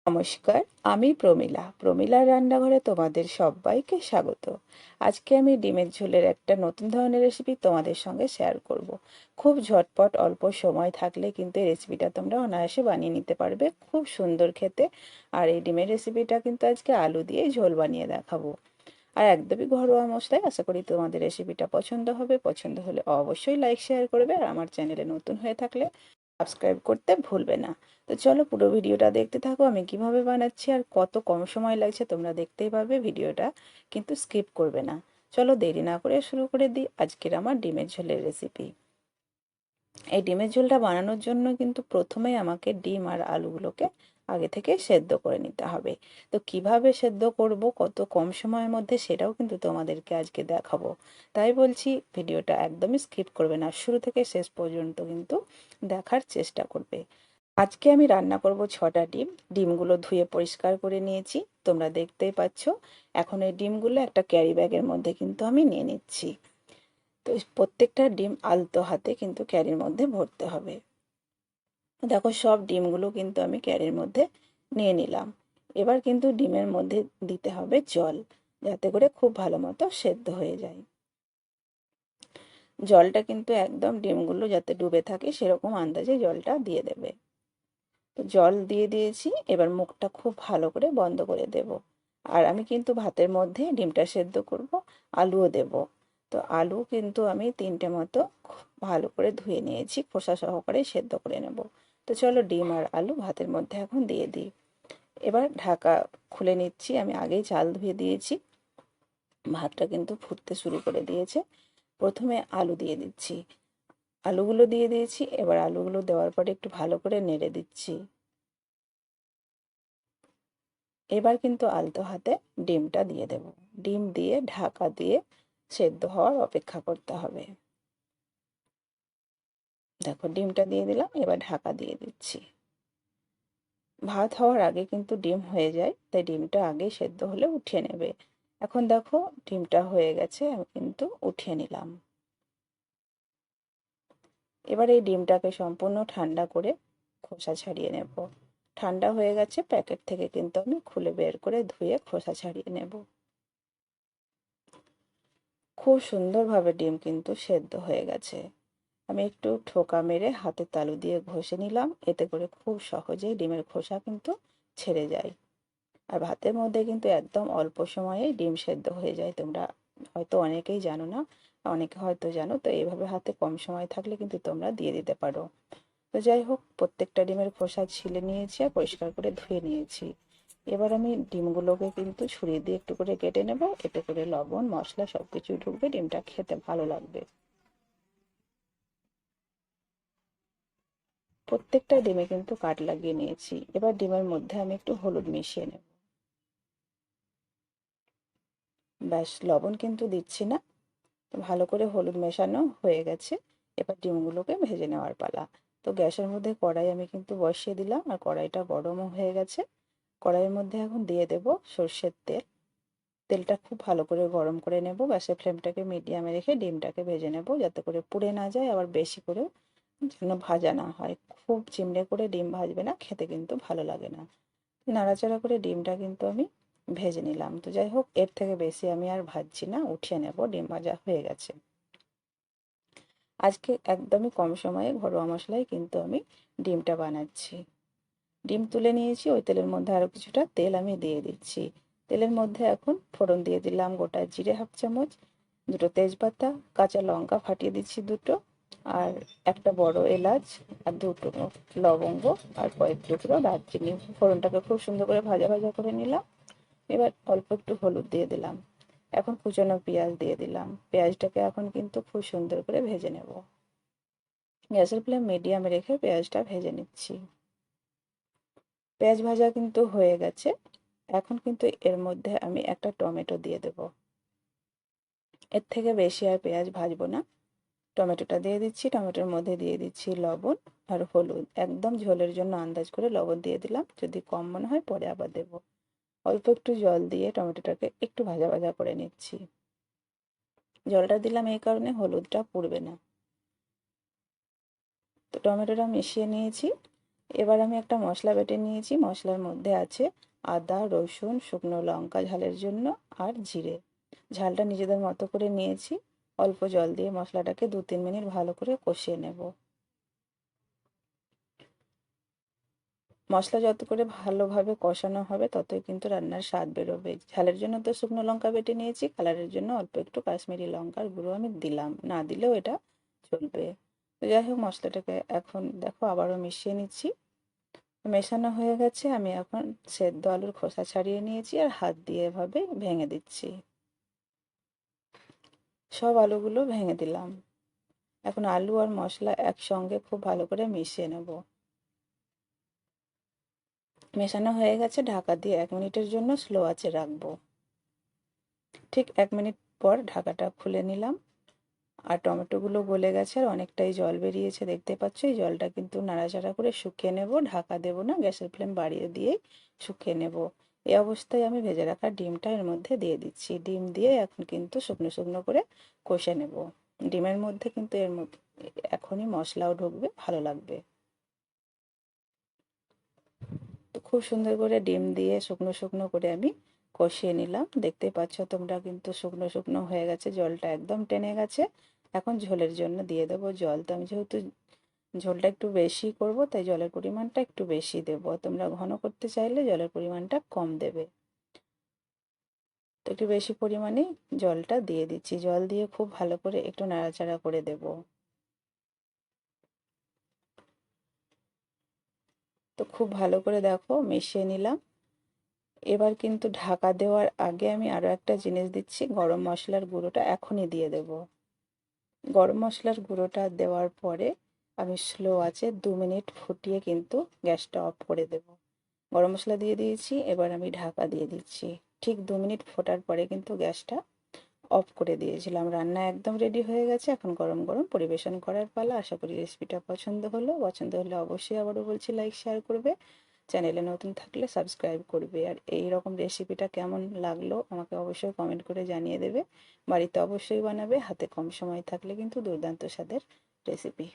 নমস্কার, আমি প্রমীলা রান্নাঘরে তোমাদের সবাইকে স্বাগত। আজকে আমি ডিমের ঝোলের একটা নতুন ধরনের রেসিপি তোমাদের সঙ্গে শেয়ার করব। খুব ঝটপট অল্প সময় থাকলে কিন্তু এই রেসিপিটা তোমরা অনায়াসে বানিয়ে নিতে পারবে, খুব সুন্দর খেতে। আর এই ডিমের রেসিপিটা কিন্তু আজকে আলু দিয়ে ঝোল বানিয়ে দেখাবো, আর একদমই ঘরোয়া মশলায়। আশা করি তোমাদের রেসিপিটা পছন্দ হবে। পছন্দ হলে অবশ্যই লাইক শেয়ার করবে, আর আমার চ্যানেলে নতুন হয়ে থাকলে সাবস্ক্রাইব করতে ভুলবে না। তো চলো পুরো ভিডিওটা দেখতে থাকো, আমি কিভাবে বানাচ্ছি আর কত কম সময় লাগছে তোমরা দেখতেই পারবে। ভিডিওটা কিন্তু স্কিপ করবে না। চলো দেরি না করে শুরু করে দিই আজকের আমার ডিমের ঝোলের রেসিপি। এই ডিমের ঝোলটা বানানোর জন্য কিন্তু প্রথমেই আমাকে ডিম আর আলুগুলোকে আগে থেকে সেদ্ধ করে নিতে হবে। তো কিভাবে সেদ্ধ করব কত কম সময়ের মধ্যে, সেটাও কিন্তু তোমাদেরকে আজকে দেখাবো। তাই বলছি ভিডিওটা একদমই স্কিপ করবে না, শুরু থেকে শেষ পর্যন্ত কিন্তু দেখার চেষ্টা করবে। আজকে আমি রান্না করব 6টা ডিম। ডিমগুলো ধুয়ে পরিষ্কার করে নিয়েছি, তোমরা দেখতেই পাচ্ছ। এখন এই ডিমগুলো একটা ক্যারি ব্যাগের মধ্যে কিন্তু আমি নিয়ে নিচ্ছি। তো প্রত্যেকটা ডিম আলতো হাতে কিন্তু ক্যারির মধ্যে ভরতে হবে। দেখো সব ডিমগুলো কিন্তু আমি ক্যারির মধ্যে নিয়ে নিলাম। এবার কিন্তু ডিমের মধ্যে দিতে হবে জল, যাতে করে খুব ভালো মতো সেদ্ধ হয়ে যায়। জলটা কিন্তু একদম ডিমগুলো যাতে ডুবে থাকে সেরকম আন্দাজে জলটা দিয়ে দেবে। তো জল দিয়ে দিয়েছি, এবার মুখটা খুব ভালো করে বন্ধ করে দেব। আর আমি কিন্তু ভাতের মধ্যে ডিমটা সেদ্ধ করব, আলুও দেব। তো আলু কিন্তু আমি 3টে মতো ভালো করে ধুয়ে নিয়েছি, খোসা সহকারে সেদ্ধ করে নেব। তো চলো ডিম আর আলু ভাতের মধ্যে এখন দিয়ে দিই। এবার ঢাকা খুলে নিচ্ছি, আমি আগেই চাল ধুয়ে দিয়েছি। ভাতটা কিন্তু ফুটতে শুরু করে দিয়েছে। প্রথমে আলু দিয়ে দিচ্ছি, আলুগুলো দিয়ে দিয়েছি। এবার আলুগুলো দেওয়ার পরে একটু ভালো করে নেড়ে দিচ্ছি। এবার কিন্তু আলতো হাতে ডিমটা দিয়ে দেব। ডিম দিয়ে ঢাকা দিয়ে সেদ্ধ হওয়ার অপেক্ষা করতে হবে। দেখো ডিমটা দিয়ে দিলাম, এবার ঢাকা দিয়ে দিচ্ছি। ভাত হওয়ার আগে কিন্তু ডিম হয়ে যায়, তাই ডিমটা আগে সেদ্ধ হলে উঠিয়ে নেবে। এখন দেখো ডিমটা হয়ে গেছে, আমি কিন্তু উঠিয়ে নিলাম। এবার এই ডিমটাকে সম্পূর্ণ ঠান্ডা করে খোসা ছাড়িয়ে নেব। ঠান্ডা হয়ে গেছে, প্যাকেট থেকে কিন্তু আমি খুলে বের করে ধুয়ে খোসা ছাড়িয়ে নেব। খুব সুন্দরভাবে ডিম কিন্তু সেদ্ধ হয়ে গেছে। আমি একটু ঠোকা মেরে হাতের তালু দিয়ে ঘষে নিলাম, এতে করে খুব সহজেই ডিমের খোসা কিন্তু ছেড়ে যায়। আর ভাতের মধ্যে কিন্তু একদম অল্প সময়ে ডিম সেদ্ধ হয়ে যায়। তোমরা হয়তো অনেকেই জানো না, অনেকে হয়তো জানো। তো এইভাবে হাতে কম সময় থাকলে কিন্তু তোমরা দিয়ে দিতে পারো। তো যাই হোক, প্রত্যেকটা ডিমের খোসা ছিলে নিয়েছি আর পরিষ্কার করে ধুয়ে নিয়েছি। এবার আমি ডিমগুলোকে কিন্তু ছুরি দিয়ে একটু করে কেটে নেব, এতে করে লবণ মশলা সবকিছু ঢুকবে, ডিমটা খেতে ভালো লাগবে। প্রত্যেকটা ডিমে কিন্তু কাট লাগিয়ে নিয়েছি। এবার ডিমের মধ্যে আমি একটু হলুদ মিশিয়ে নেব। ব্যাস, লবণ কিন্তু দিচ্ছি না। ভালো করে হলুদ মেশানো হয়ে গেছে। এবার ডিমগুলোকে ভেজে নেওয়ার পালা। তো গ্যাসের মধ্যে কড়াই আমি কিন্তু বসিয়ে দিলাম, আর কড়াইটা গরমও হয়ে গেছে। কড়াইয়ের মধ্যে এখন দিয়ে দেব সর্ষের তেল। তেলটা খুব ভালো করে গরম করে নেব। গ্যাসের ফ্লেমটাকে মিডিয়ামে রেখে ডিমটাকে ভেজে নেব, যাতে করে পুড়ে না যায়, আবার বেশি করেও যেন ভাজা না হয়। খুব চিমড়ে করে ডিম ভাজবে না, খেতে কিন্তু ভালো লাগে না। নাড়াচাড়া করে ডিমটা কিন্তু আমি ভেজে নিলাম। তো যাই হোক, এর থেকে বেশি আমি আর ভাজছি না, উঠিয়ে নেব, ডিম ভাজা হয়ে গেছে। আজকে একদমই কম সময়ে ঘরোয়া মশলায় কিন্তু আমি ডিমটা বানাচ্ছি। ডিম তুলে নিয়েছি, ওই তেলের মধ্যে আরও কিছুটা তেল আমি দিয়ে দিচ্ছি। তেলের মধ্যে এখন ফোড়ন দিয়ে দিলাম গোটা জিরে 1/2 চামচ, দুটো তেজপাতা, কাঁচা লঙ্কা ফাটিয়ে দিচ্ছি দুটো, আর একটা বড় এলাচ, আর দুটো লবঙ্গ, আর কয়েক টুকরো দারচিনি। ফোড়নটাকে খুব সুন্দর করে ভাজা ভাজা করে নিলাম। এবার অল্প একটু হলুদ দিয়ে দিলাম। এখন কুচানো পেঁয়াজ দিয়ে দিলাম। পেঁয়াজটাকে এখন কিন্তু খুব সুন্দর করে ভেজে নেব। গ্যাসের ফ্লেম মিডিয়ামে রেখে পেঁয়াজটা ভেজে নিচ্ছি। পেঁয়াজ ভাজা কিন্তু হয়ে গেছে। এখন কিন্তু এর মধ্যে আমি একটা টমেটো দিয়ে দেব। এর থেকে বেশি আর পেঁয়াজ ভাজবো না। টমেটোটা দিয়ে দিচ্ছি, টমেটোর মধ্যে দিয়ে দিচ্ছি লবণ আর হলুদ। একদম ঝোলের জন্য আন্দাজ করে লবণ দিয়ে দিলাম, যদি কম মনে হয় পরে আবার দেবো। অল্প একটু জল দিয়ে টমেটোটাকে একটু ভাজা ভাজা করে নিচ্ছি। জলটা দিলাম এই কারণে হলুদটা পুড়বে না। তো টমেটোটা মিশিয়ে নিয়েছি। এবার আমি একটা মশলা বেটে নিয়েছি। মশলার মধ্যে আছে আদা, রসুন, শুকনো লঙ্কা ঝালের জন্য, আর জিরে। ঝালটা নিজেদের মতো করে নিয়েছি। অল্প জল দিয়ে মশলাটাকে 2-3 মিনিট ভালো করে কষিয়ে নেব। মশলা যত করে ভালোভাবে কষানো হবে ততই কিন্তু রান্নার স্বাদ বেরোবে। ঝালের জন্য তো শুকনো লঙ্কা বেটে নিয়েছি, কালারের জন্য অল্প একটু কাশ্মীরি লঙ্কার গুঁড়ো আমি দিলাম, না দিলেও এটা চলবে। তো যাই হোক, মশলাটাকে এখন দেখো আবারও মিশিয়ে নিচ্ছি। মেশানো হয়ে গেছে। আমি এখন সেদ্ধ আলুর খোসা ছাড়িয়ে নিয়েছি আর হাত দিয়ে এভাবে ভেঙে দিচ্ছি। সব আলুগুলো ভেঙে দিলাম। এখন আলু আর মশলা একসঙ্গে খুব ভালো করে মিশিয়ে নেব। মেশানো হয়ে গেছে, ঢাকা দিয়ে 1 মিনিটের জন্য স্লো আঁচে রাখবো। ঠিক 1 মিনিট পর ঢাকাটা খুলে নিলাম। আর টমেটোগুলো গলে গেছে আর অনেকটাই জল বেরিয়েছে, দেখতে পাচ্ছ। এই জলটা কিন্তু নাড়াচাড়া করে শুকিয়ে নেব, ঢাকা দেব না, গ্যাসের ফ্লেম বাড়িয়ে দিয়েই শুকিয়ে নেব। এই অবস্থায় আমি ভেজে রাখা ডিমটা এর মধ্যে দিয়ে দিচ্ছি। ডিম দিয়ে এখন কিন্তু শুকনো শুকনো করে কষে নেব। ডিমের মধ্যে কিন্তু এর মধ্যে এখনই মশলাও ঢুকবে, ভালো লাগবে। তো খুব সুন্দর করে ডিম দিয়ে শুকনো শুকনো করে আমি কষিয়ে নিলাম। দেখতে পাচ্ছ তোমরা কিন্তু শুকনো শুকনো হয়ে গেছে, জলটা একদম টেনে গেছে। এখন ঝোলের জন্য দিয়ে দেবো জল। তো আমি যেহেতু ঝোলটা একটু বেশি করব, তাই জলের পরিমাণটা একটু বেশি দেব। তোমরা ঘন করতে চাইলে জলের পরিমাণটা কম দেবে। তো একটু বেশি পরিমাণে জলটা দিয়ে দিচ্ছি। জল দিয়ে খুব ভালো করে একটু নাড়াচাড়া করে দেব। তো খুব ভালো করে দেখো মিশিয়ে নিলাম। এবার কিন্তু ঢাকা দেওয়ার আগে আমি আরো একটা জিনিস দিচ্ছি, গরম মশলার গুঁড়োটা এখনই দিয়ে দেব। গরম মশলার গুঁড়োটা দেওয়ার পরে আমি স্লো আছে 2 মিনিট ফুটিয়ে কিন্তু গ্যাসটা অফ করে দেব। গরম মশলা দিয়ে দিয়েছি, এবার আমি ঢাকা দিয়ে দিচ্ছি। ঠিক 2 মিনিট ফোটার পরে কিন্তু গ্যাসটা অফ করে দিয়েছিলাম। রান্না একদম রেডি হয়ে গেছে। এখন গরম গরম পরিবেশন করার পালা। আশা করি রেসিপিটা পছন্দ হলে অবশ্যই আবারও বলছি লাইক শেয়ার করবে। চ্যানেলে নতুন থাকলে সাবস্ক্রাইব করবে। আর এই রকম রেসিপিটা কেমন লাগলো আমাকে অবশ্যই কমেন্ট করে জানিয়ে দেবে। বাড়িতে অবশ্যই বানাবে, হাতে কম সময় থাকলে কিন্তু দুর্দান্ত স্বাদের রেসিপি।